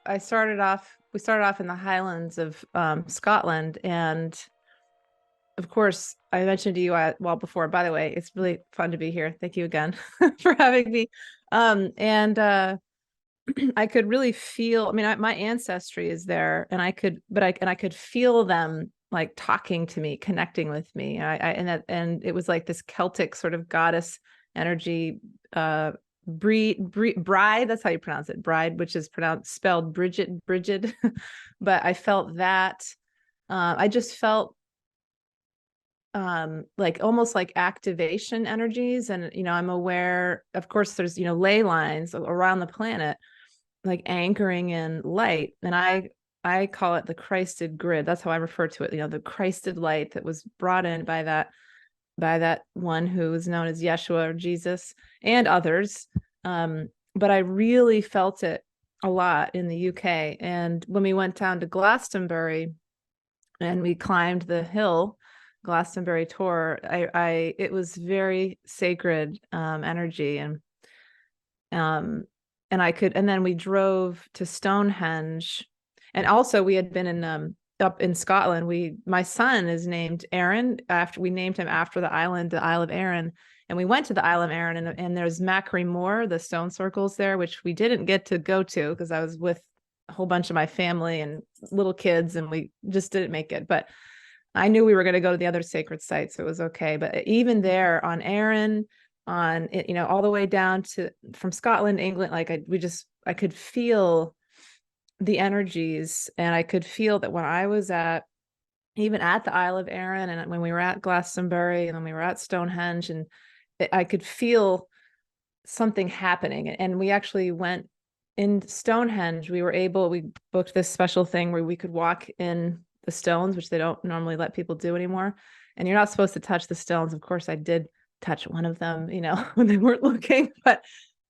we started off in the Highlands of Scotland, and of course, I mentioned to you well before. By the way, it's really fun to be here. Thank you again for having me. And I could really feel. I mean, my ancestry is there, and I could feel them like talking to me, connecting with me. And it was like this Celtic sort of goddess energy. Bride, that's how you pronounce it, bride, which is spelled Bridget. But I felt that. I just felt like almost like activation energies. And I'm aware, of course, there's ley lines around the planet, like anchoring in light. And I call it the Christed grid. That's how I refer to it, the Christed light that was brought in by that one who is known as Yeshua or Jesus and others. But I really felt it a lot in the UK. And when we went down to Glastonbury and we climbed the hill, Glastonbury Tor, it was very sacred energy. And then we drove to Stonehenge. And also we had been in up in Scotland. My son is named Aaron, we named him after the Isle of Arran. And we went to the Isle of Arran, and there's Macri Moor, the stone circles there, which we didn't get to go to because I was with a whole bunch of my family and little kids, and we just didn't make it. But I knew we were going to go to the other sacred sites, so it was okay. But even there on Arran, on it, all the way down to from Scotland, England, like I could feel the energies, and I could feel that when I was even at the Isle of Arran, and when we were at Glastonbury, and when we were at Stonehenge, and I could feel something happening. And we actually went in Stonehenge. We booked this special thing where we could walk in the stones, which they don't normally let people do anymore. And you're not supposed to touch the stones. Of course, I did touch one of them, when they weren't looking, but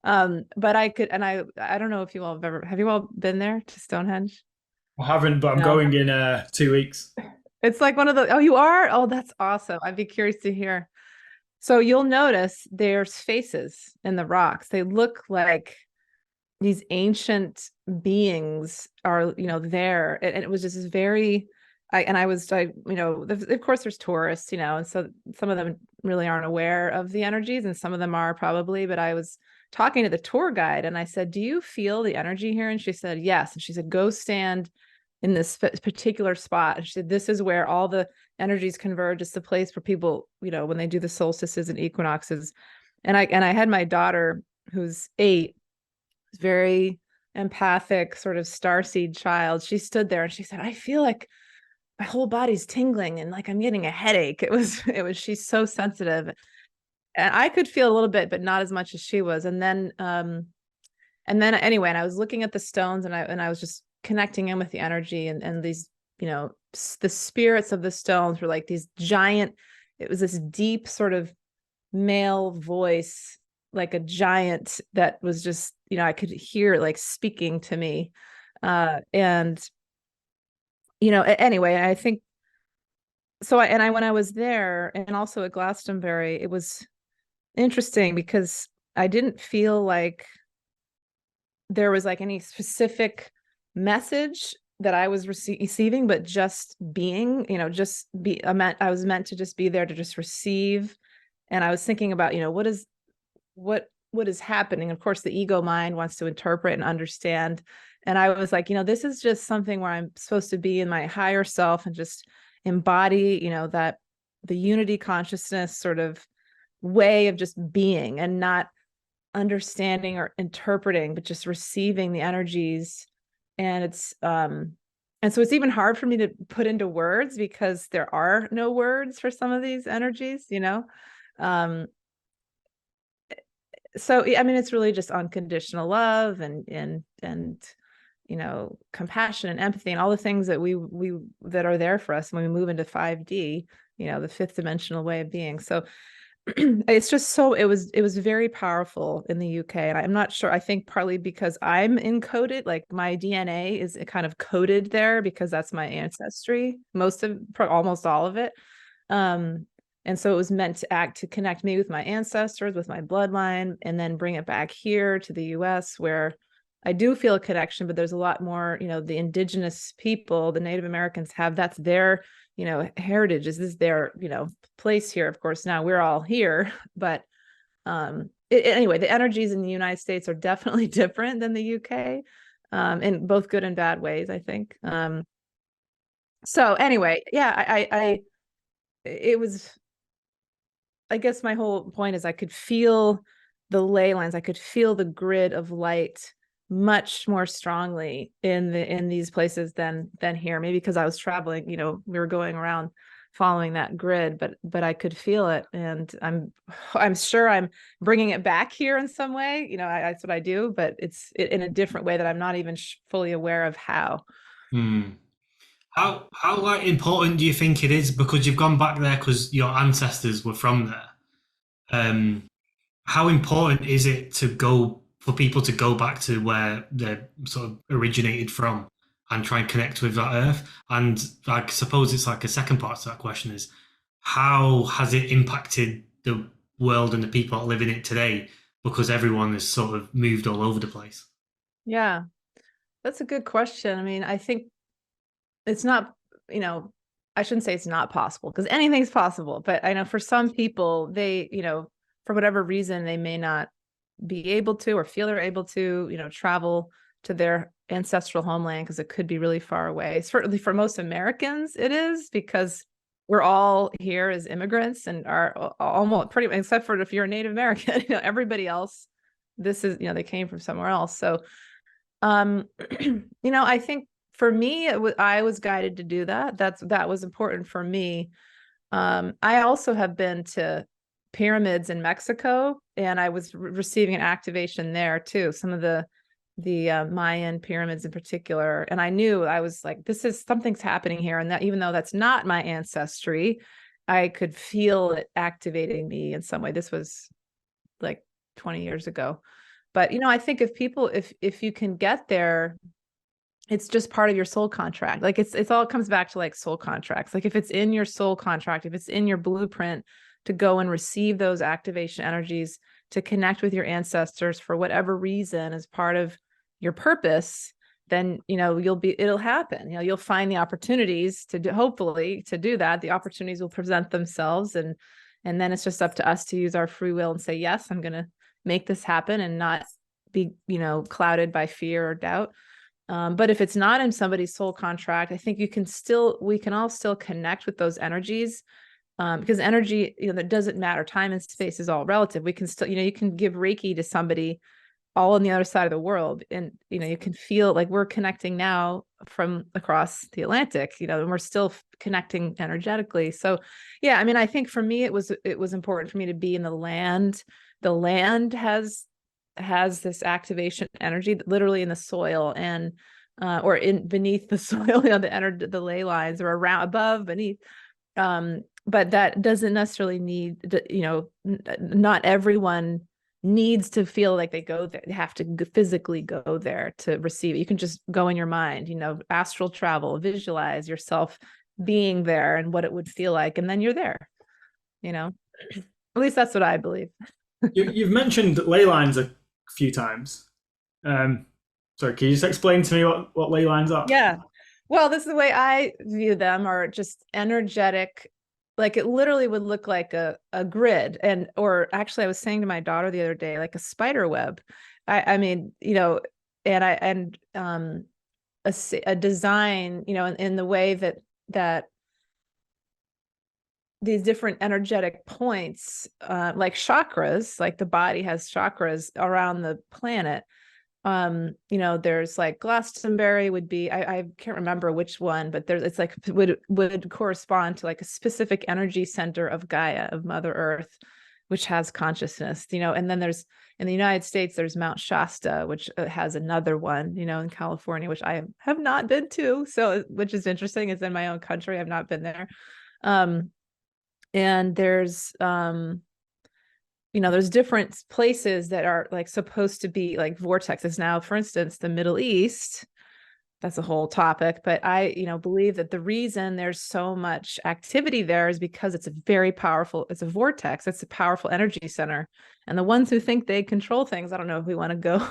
I could. And I don't know if you all have you all been there to Stonehenge? I haven't, but I'm No. going in 2 weeks. It's like one of the, oh, you are? Oh, that's awesome. I'd be curious to hear. So you'll notice there's faces in the rocks. They look like these ancient beings are, there. And it was just very, of course there's tourists, and so some of them really aren't aware of the energies, and some of them are probably, but I was talking to the tour guide and I said, do you feel the energy here? And she said, yes. And she said, go stand in this particular spot. And she said, this is where all the energies converge. It's the place where people, when they do the solstices and equinoxes. And I had my daughter, who's 8, very empathic, sort of starseed child. She stood there and she said, I feel like my whole body's tingling and like I'm getting a headache. She's so sensitive. And I could feel a little bit, but not as much as she was. And then anyway, and I was looking at the stones, and I was just connecting in with the energy, and these, the spirits of the stones were like these giant, it was this deep sort of male voice, like a giant that was just, I could hear it like speaking to me. And anyway, I think so. When I was there, and also at Glastonbury, it was interesting because I didn't feel like there was like any specific message that I was receiving, but just being, I was meant to just be there to just receive. And I was thinking about, what is happening. Of course, the ego mind wants to interpret and understand. And I was like, this is just something where I'm supposed to be in my higher self and just embody, that the unity consciousness sort of way of just being, and not understanding or interpreting, but just receiving the energies. And so it's even hard for me to put into words because there are no words for some of these energies, um so I mean, it's really just unconditional love and compassion and empathy and all the things that we that are there for us when we move into 5D, the fifth dimensional way of being. So it's just so it was very powerful in the UK. And I'm not sure, I think partly because I'm encoded, like my DNA is kind of coded there because that's my ancestry, almost all of it. And so it was meant to connect me with my ancestors, with my bloodline, and then bring it back here to the US, where I do feel a connection, but there's a lot more, the indigenous people, the Native Americans have, that's their, heritage. This is their, place here. Of course, now we're all here, but anyway, the energies in the United States are definitely different than the UK, in both good and bad ways, I think. So anyway, yeah, it was, I guess my whole point is I could feel the ley lines. I could feel the grid of light much more strongly in these places than here. Maybe because I was traveling, we were going around following that grid, but I could feel it, and I'm sure I'm bringing it back here in some way. That's what I do, but it's in a different way that I'm not even fully aware of how. Hmm. How like important do you think it is because you've gone back there because your ancestors were from there? How important is it to go for people to go back to where they're sort of originated from and try and connect with that earth? And I suppose it's like a second part to that question is how has it impacted the world and the people that live in it today? Because everyone has sort of moved all over the place. Yeah, that's a good question. I mean, I think it's not, I shouldn't say it's not possible because anything's possible, but I know for some people, they, for whatever reason, they may not be able to or feel they're able to, travel to their ancestral homeland because it could be really far away. Certainly for most Americans, it is because we're all here as immigrants and are almost pretty much, except for if you're a Native American, everybody else, this is, they came from somewhere else. So, I think for me, I was guided to do that. That was important for me. I also have been to pyramids in Mexico, and I was receiving an activation there too. Some of the Mayan pyramids in particular, and I knew I was like, this is something's happening here, and that even though that's not my ancestry, I could feel it activating me in some way. This was like 20 years ago, but I think if you can get there, it's just part of your soul contract. Like it's all comes back to like soul contracts. Like if it's in your soul contract, if it's in your blueprint to go and receive those activation energies, to connect with your ancestors for whatever reason as part of your purpose, then it'll happen. You'll find the opportunities to do, hopefully to do that. The opportunities will present themselves, and then it's just up to us to use our free will and say, yes, I'm going to make this happen, and not be clouded by fear or doubt. But if it's not in somebody's soul contract, I think we can all still connect with those energies, because energy, that doesn't matter. Time and space is all relative. We can still, you can give Reiki to somebody all on the other side of the world, and you can feel like we're connecting now from across the Atlantic, and we're still connecting energetically. So yeah, I mean, I think for me it was important for me to be in the land. The land has this activation energy literally in the soil, and or in beneath the soil, the ley lines, or around, above, beneath, but that doesn't necessarily need not everyone needs to feel like they go there, they have to physically go there to receive it. You can just go in your mind, astral travel, visualize yourself being there and what it would feel like, and then you're there. At least that's what I believe. You've mentioned ley lines a few times. Sorry, can you just explain to me what ley lines are? Yeah. Well, this is the way I view them, are just energetic. Like it literally would look like a grid, or actually I was saying to my daughter the other day, like a spider web. I mean, and a design, in the way that these different energetic points, like chakras, like the body has chakras around the planet. There's like Glastonbury would be, I can't remember which one, but it's like would correspond to like a specific energy center of Gaia, of Mother Earth, which has consciousness, and then there's, in the United States, there's Mount Shasta, which has another one, in California, which I have not been to. So, which is interesting. It's in my own country. I've not been there. And there's different places that are like supposed to be like vortexes. Now, for instance, the Middle East, that's a whole topic, but I, believe that the reason there's so much activity there is because it's it's a vortex. It's a powerful energy center. And the ones who think they control things, I don't know if we want to go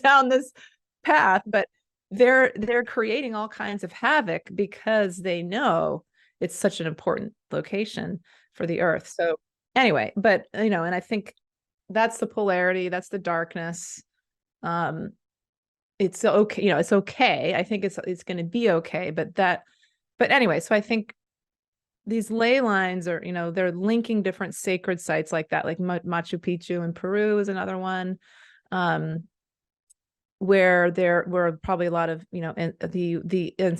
down this path, but they're creating all kinds of havoc because they know it's such an important location for the earth. So anyway, but and I think that's the polarity, that's the darkness. It's okay, it's okay. I think it's going to be okay, but anyway, so I think these ley lines are, they're linking different sacred sites like that, like Machu Picchu in Peru is another one. Where there were probably a lot of,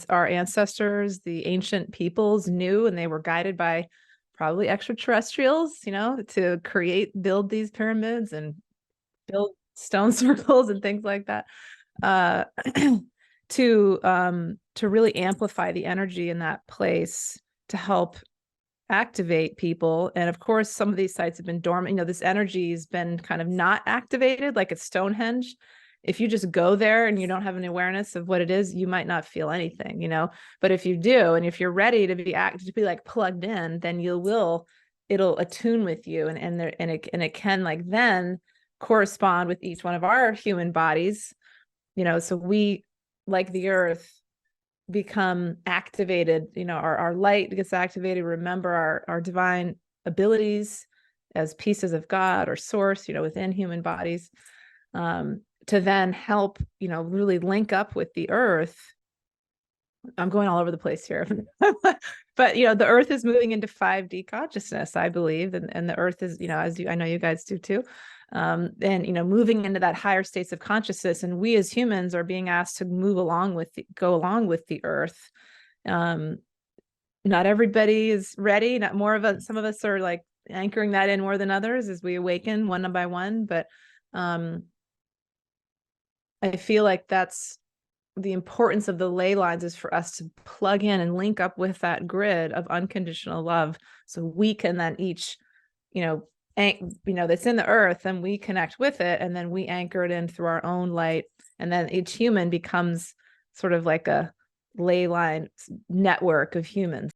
our ancestors, the ancient peoples knew, and they were guided by probably extraterrestrials, to build these pyramids and build stone circles and things like that, to really amplify the energy in that place to help activate people. And of course, some of these sites have been dormant. This energy has been kind of not activated, like at Stonehenge. If you just go there and you don't have an awareness of what it is, you might not feel anything, but if you do, and if you're ready to be like plugged in, then it'll attune with you, and it can like then correspond with each one of our human bodies, so we, like the earth, become activated, our light gets activated, remember our divine abilities as pieces of God or source, within human bodies, to then help, really link up with the earth. I'm going all over the place here. But the earth is moving into 5D consciousness, I believe, and the earth is, I know you guys do too, and moving into that higher states of consciousness, and we as humans are being asked to go along with the earth. Not everybody is ready. Some of us are like anchoring that in more than others as we awaken one by one, but I feel like that's the importance of the ley lines, is for us to plug in and link up with that grid of unconditional love, so we can then each, that's in the earth, and we connect with it, and then we anchor it in through our own light, and then each human becomes sort of like a ley line network of humans.